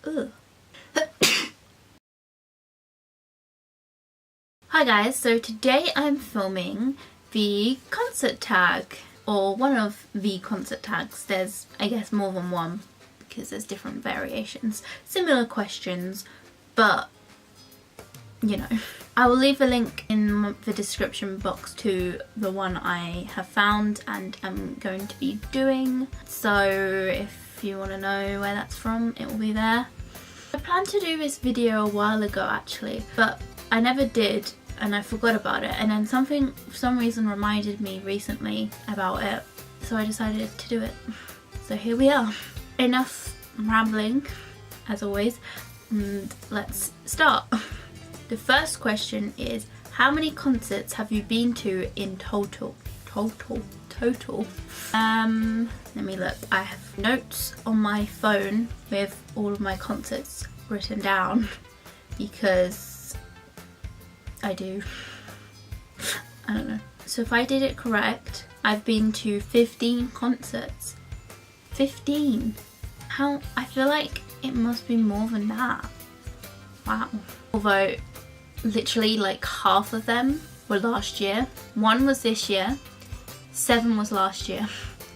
Ugh. Hi guys, so today I'm filming the concert tag, or one of the concert tags. There's, I guess, more than one because there's different variations. Similar questions, but you know. I will leave a link in the description box to the one I have found and am going to be doing. So if you want to know where that's from, it will be there. I planned to do this video a while ago actually, but I never did and I forgot about it, and then something for some reason reminded me recently about it, so I decided to do it. So here we are. Enough rambling as always, and let's start. The first question is, how many concerts have you been to in total? Total. Let me look. I have notes on my phone with all of my concerts written down because I do. I don't know. So if I did it correct, I've been to 15 concerts. 15. How? I feel like it must be more than that. Wow. Although literally like half of them were last year. 1 was this year. 7 was last year.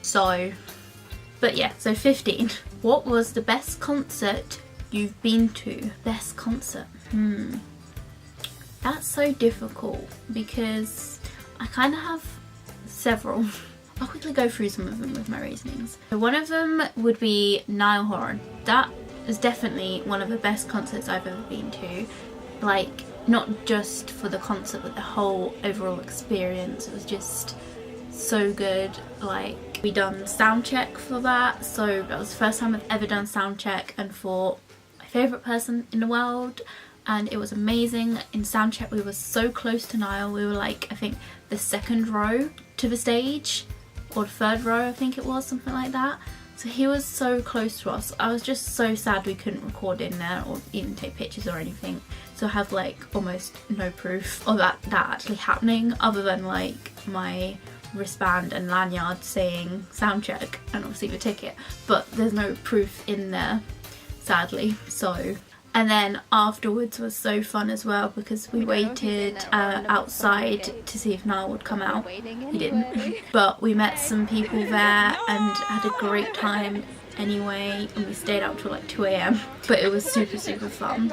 So, but yeah, so 15. What was the best concert you've been to? Best concert? That's so difficult because I kind of have several. I'll quickly go through some of them with my reasonings. So one of them would be Niall Horan. That is definitely one of the best concerts I've ever been to. Like, not just for the concert, but the whole overall experience. It was just so good. Like, we done sound check for that, so that was the first time I've ever done sound check, and for my favourite person in the world, and it was amazing. In sound check we were so close to Niall. We were like, I think the 2nd row to the stage, or the 3rd row I think it was, something like that. So he was so close to us. I was just so sad we couldn't record in there or even take pictures or anything. So I have like almost no proof of that actually happening, other than like my wristband and lanyard saying sound check and obviously the ticket. But there's no proof in there, sadly. So, and then afterwards was so fun as well because we waited outside to see if Niall would come out. He didn't. But we met some people there and had a great time anyway, and we stayed out till like 2 AM. But it was super fun.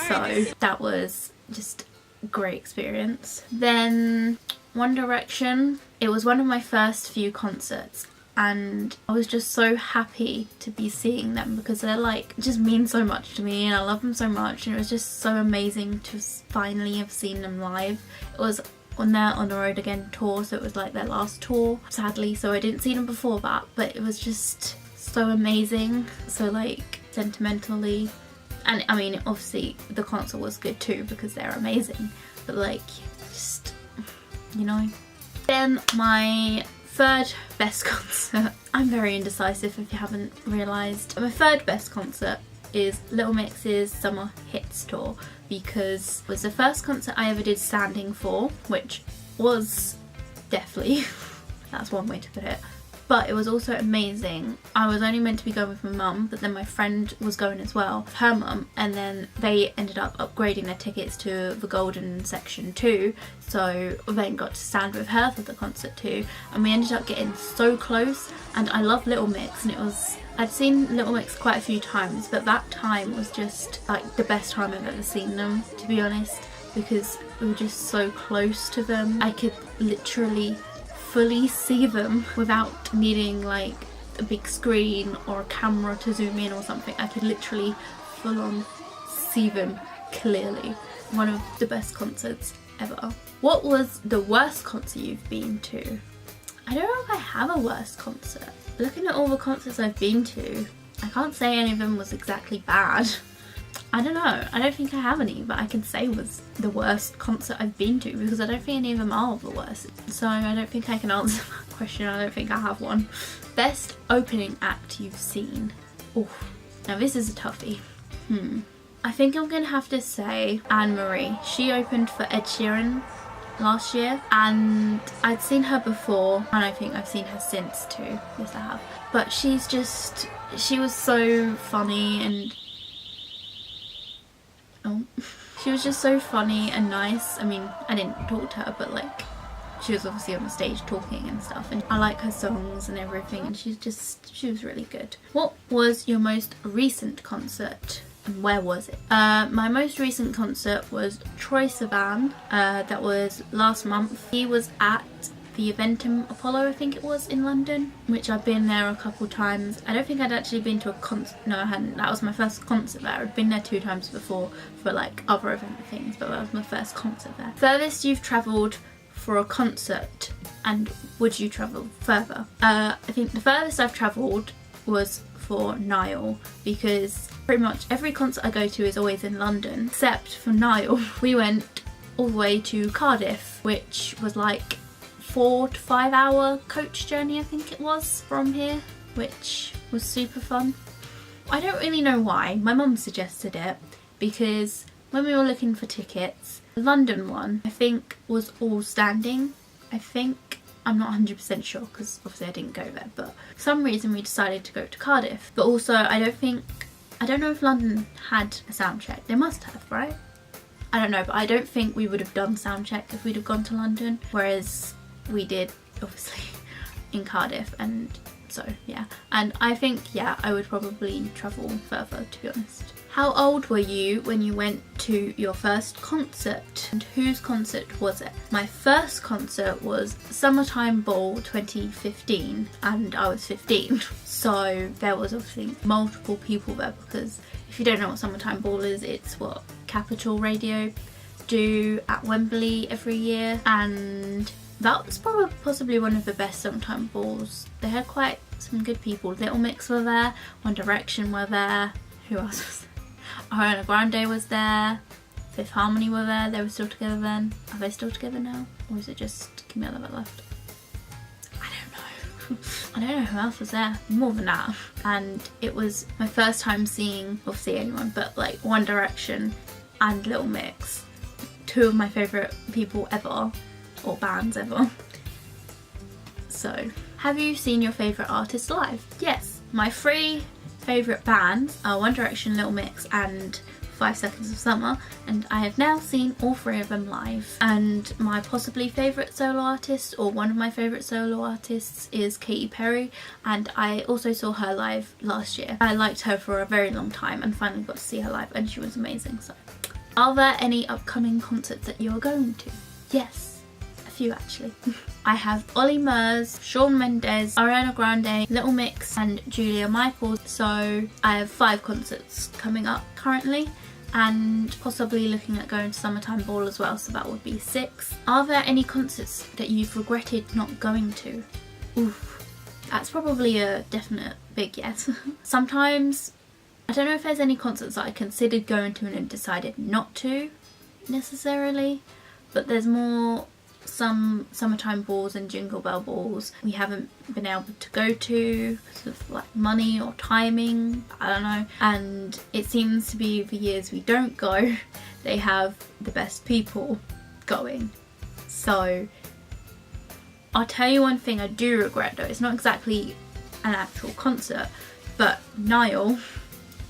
So that was just a great experience. Then One Direction. It was one of my first few concerts, and I was just so happy to be seeing them because they're like, just mean so much to me and I love them so much, and it was just so amazing to finally have seen them live. It was on their On the Road Again tour, so it was like their last tour, sadly, so I didn't see them before that, but it was just so amazing, so like sentimentally, and I mean obviously the concert was good too because they're amazing, but like just, you know. Then my 3rd best concert. I'm very indecisive if you haven't realised. My 3rd best concert is Little Mix's Summer Hits Tour because it was the first concert I ever did standing for, which was definitely, that's one way to put it. But it was also amazing. I was only meant to be going with my mum, but then my friend was going as well, her mum, and then they ended up upgrading their tickets to the golden section too, so then got to stand with her for the concert too, and we ended up getting so close. And I love Little Mix, and it was, I'd seen Little Mix quite a few times, but that time was just like the best time I've ever seen them, to be honest, because we were just so close to them. I could literally fully see them without needing like a big screen or a camera to zoom in or something. I could literally full on see them clearly. One of the best concerts ever. What was the worst concert you've been to? I don't know if I have a worst concert. Looking at all the concerts I've been to, I can't say any of them was exactly bad. I don't know, I don't think I have any, but I can say was the worst concert I've been to because I don't think any of them are the worst. So I don't think I can answer that question. I don't think I have one. Best opening act you've seen. Oh, now this is a toughie. I think I'm gonna have to say Anne-Marie. She opened for Ed Sheeran last year, and I'd seen her before and I think I've seen her since too. Yes, I have. But she was so funny, and She was just so funny and nice. I mean, I didn't talk to her, but like she was obviously on the stage talking and stuff, and I like her songs and everything, and she was really good. What was your most recent concert and where was it? My most recent concert was Troye Sivan. That was last month. He was at the Eventim Apollo, I think it was, in London, which I've been there a couple times. I don't think I'd actually been to a concert. No, I hadn't. That was my first concert there. I'd been there 2 times before for like other event things, but that was my first concert there. Furthest you've travelled for a concert, and would you travel further? I think the furthest I've travelled was for Niall, because pretty much every concert I go to is always in London, except for Niall. We went all the way to Cardiff, which was like 4 to 5 hour coach journey, I think it was, from here, which was super fun. I don't really know why. My mum suggested it because when we were looking for tickets, the London one I think was all standing. I think, I'm not 100% sure because obviously I didn't go there, but for some reason we decided to go to Cardiff. But also I don't know if London had a sound check. They must have, right? I don't know, but I don't think we would have done sound check if we'd have gone to London, whereas we did obviously in Cardiff, and so yeah. And I think, yeah, I would probably travel further, to be honest. How old were you when you went to your first concert, and whose concert was it? My first concert was Summertime Ball 2015, and I was 15, so there was obviously multiple people there, because if you don't know what Summertime Ball is, it's what Capital Radio do at Wembley every year, and that was probably possibly one of the best Summertime Balls. They had quite some good people. Little Mix were there, One Direction were there, who else was there? Ariana Grande was there, Fifth Harmony were there. They were still together then. Are they still together now? Or is it just Camilla that left? I don't know. I don't know who else was there. More than that. And it was my first time seeing, obviously anyone, but like One Direction and Little Mix. 2 of my favourite people ever. Or bands ever. So, have you seen your favourite artist live? Yes. My 3 favourite bands are One Direction, Little Mix and 5 Seconds of Summer, and I have now seen all 3 of them live. And my possibly favourite solo artist, or one of my favourite solo artists, is Katy Perry, and I also saw her live last year. I liked her for a very long time and finally got to see her live, and she was amazing. So, are there any upcoming concerts that you are going to? Yes. Few actually. I have Ollie Murs, Shawn Mendes, Ariana Grande, Little Mix and Julia Michaels, so I have 5 concerts coming up currently, and possibly looking at going to Summertime Ball as well, so that would be 6. Are there any concerts that you've regretted not going to? Oof, that's probably a definite big yes. Sometimes, I don't know if there's any concerts that I considered going to and decided not to necessarily, but there's more some Summertime Balls and Jingle Bell Balls we haven't been able to go to because of like money or timing, I don't know, and it seems to be the years we don't go, they have the best people going. So I'll tell you one thing I do regret though, it's not exactly an actual concert, but Niall,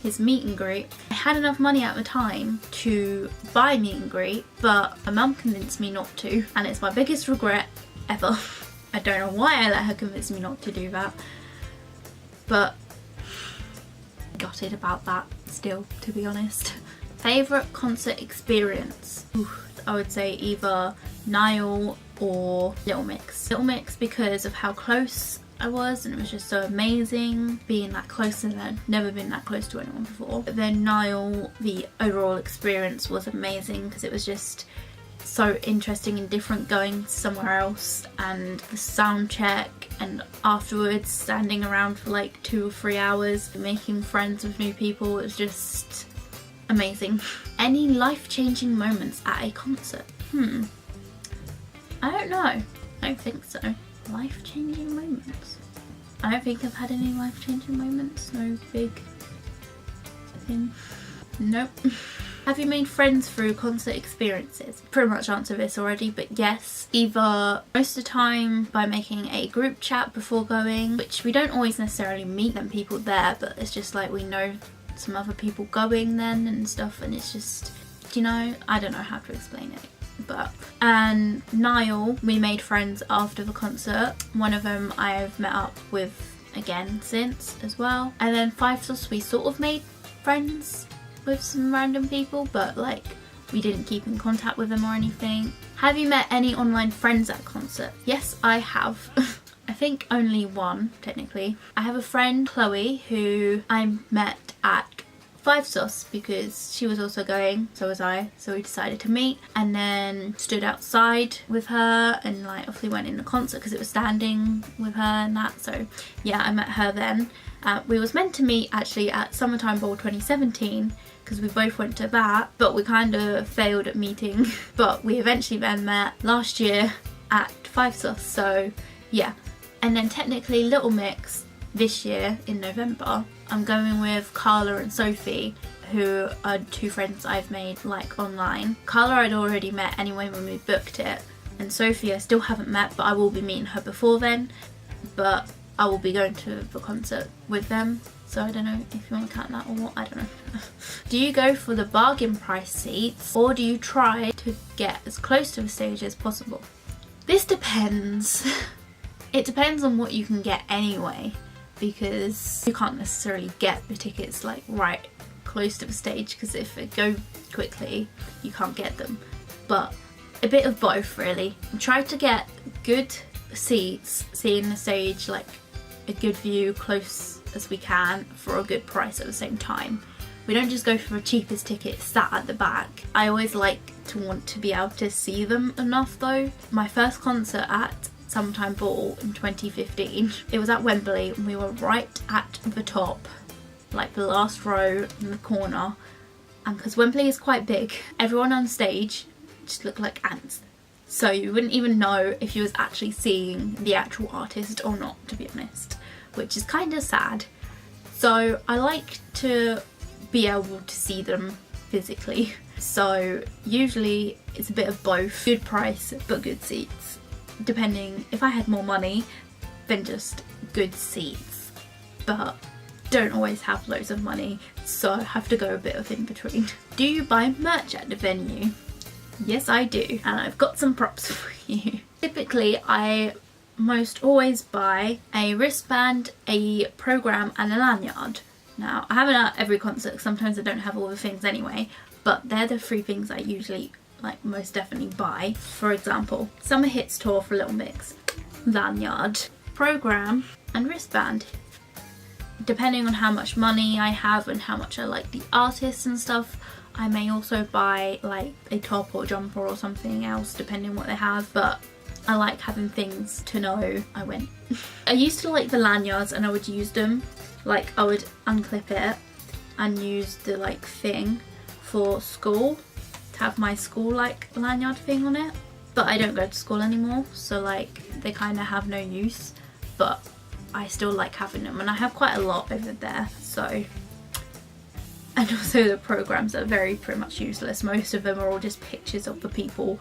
his meet and greet. I had enough money at the time to buy meet and greet, but my mum convinced me not to, and it's my biggest regret ever. I don't know why I let her convince me not to do that, but gutted about that still, to be honest. Favourite concert experience? I would say either Niall or Little Mix. Little Mix because of how close I was, and it was just so amazing being that close, and I'd never been that close to anyone before. But then Niall, the overall experience was amazing because it was just so interesting and different going somewhere else, and the sound check, and afterwards standing around for like 2 or 3 hours making friends with new people. It was just amazing. Any life-changing moments at a concert? I don't know. I don't think so. Life-changing moments? I don't think I've had any life-changing moments. No big thing. Nope. Have you made friends through concert experiences? Pretty much answered this already, but yes. Either most of the time by making a group chat before going, which we don't always necessarily meet them people there, but it's just like we know some other people going then and stuff, and it's just Do you know? I don't know how to explain it. But and Niall, we made friends after the concert. One of them I've met up with again since as well. And then Five Sauce, we sort of made friends with some random people, but like we didn't keep in contact with them or anything. Have you met any online friends at concert? Yes, I have. I think only one, technically. I have a friend, Chloe, who I met at Five Sauce because she was also going, so was I, so we decided to meet, and then stood outside with her and like obviously went in the concert because it was standing with her and that. So yeah, I met her then. We was meant to meet actually at Summertime Ball 2017 because we both went to that, but we kind of failed at meeting. But we eventually then met last year at Five Sauce, so yeah. And then technically Little Mix this year in November, I'm going with Carla and Sophie, who are two friends I've made like online. Carla I'd already met anyway when we booked it, and Sophie I still haven't met, but I will be meeting her before then. But I will be going to the concert with them, so I don't know if you want to count that or what, I don't know. Do you go for the bargain price seats or do you try to get as close to the stage as possible? This depends. It depends on what you can get anyway, because you can't necessarily get the tickets like right close to the stage, because if they go quickly you can't get them. But a bit of both really. Try to get good seats, seeing the stage, like a good view close as we can for a good price at the same time. We don't just go for the cheapest ticket sat at the back. I always like to want to be able to see them enough though. My first concert at Summertime Ball in 2015, it was at Wembley and we were right at the top, like the last row in the corner, and because Wembley is quite big, everyone on stage just looked like ants, so you wouldn't even know if you was actually seeing the actual artist or not, to be honest, which is kind of sad. So I like to be able to see them physically, so usually it's a bit of both, good price but good seats, depending if I had more money than just good seats, but don't always have loads of money, so I have to go a bit of in between. Do you buy merch at the venue? Yes, I do, and I've got some props for you. Typically I most always buy a wristband, a program and a lanyard. Now I haven't at every concert, sometimes I don't have all the things anyway, but they're the three things I usually like most definitely buy. For example, Summer Hits Tour for Little Mix, lanyard, program and wristband. Depending on how much money I have and how much I like the artists and stuff, I may also buy like a top or jumper or something else depending on what they have, but I like having things to know I went. I used to like the lanyards and I would use them, like I would unclip it and use the like thing for school, to have my school like lanyard thing on it, but I don't go to school anymore, so like they kind of have no use, but I still like having them and I have quite a lot over there. So, and also the programs are very pretty much useless, most of them are all just pictures of the people,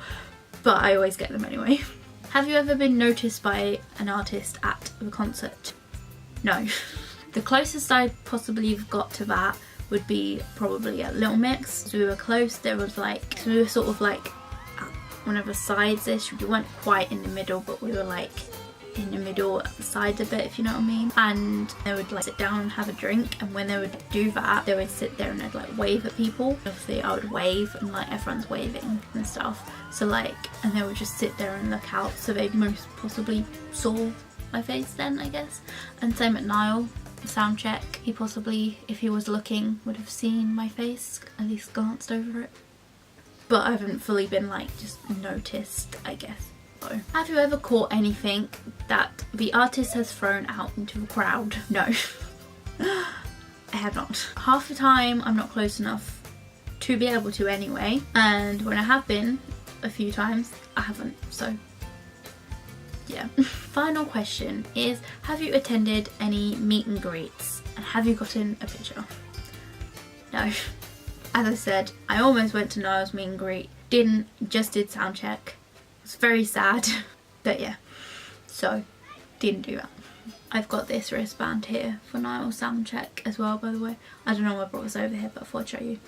but I always get them anyway. Have you ever been noticed by an artist at the concert? No. The closest I possibly got to that would be probably at Little Mix. So we were close, there was like, so we were sort of like at one of the sides-ish, we weren't quite in the middle, but we were like in the middle at the sides a bit, if you know what I mean. And they would like sit down and have a drink, and when they would do that they would sit there and they'd like wave at people. Obviously I would wave and like everyone's waving and stuff, so like, and they would just sit there and look out, so they most possibly saw my face then, I guess. And same at Niall, sound check, he possibly, if he was looking, would have seen my face, at least glanced over it, but I haven't fully been like just noticed, I guess. So, have you ever caught anything that the artist has thrown out into the crowd? No. I have not. Half the time I'm not close enough to be able to anyway, and when I have been a few times I haven't, so yeah. Final question is, have you attended any meet and greets and have you gotten a picture? No. As I said, I almost went to Niall's meet and greet, didn't, just did sound check. It's very sad, but yeah, so didn't do that. I've got this wristband here for Niall's sound check as well, by the way. I don't know why I brought this over here, but I thought I'd show you.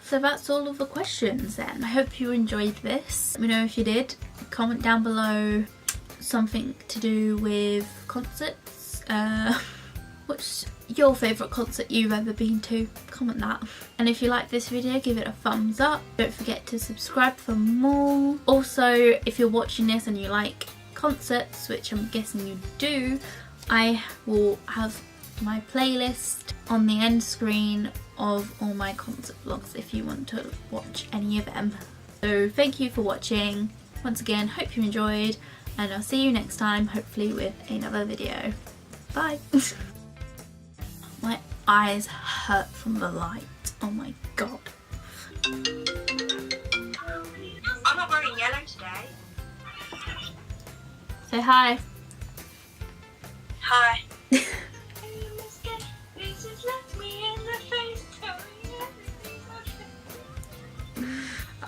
So that's all of the questions then. I hope you enjoyed this. Let me know if you did. Comment down below something to do with concerts. What's your favourite concert you've ever been to? Comment that. And if you like this video, give it a thumbs up. Don't forget to subscribe for more. Also, if you're watching this and you like concerts, which I'm guessing you do, I will have my playlist on the end screen of all my concert vlogs if you want to watch any of them. So thank you for watching. Once again, hope you enjoyed, and I'll see you next time, hopefully with another video. Bye! My eyes hurt from the light. Oh my god. I'm not wearing yellow today. Say hi. Hi.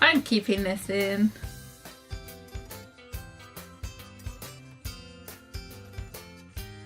I'm keeping this in.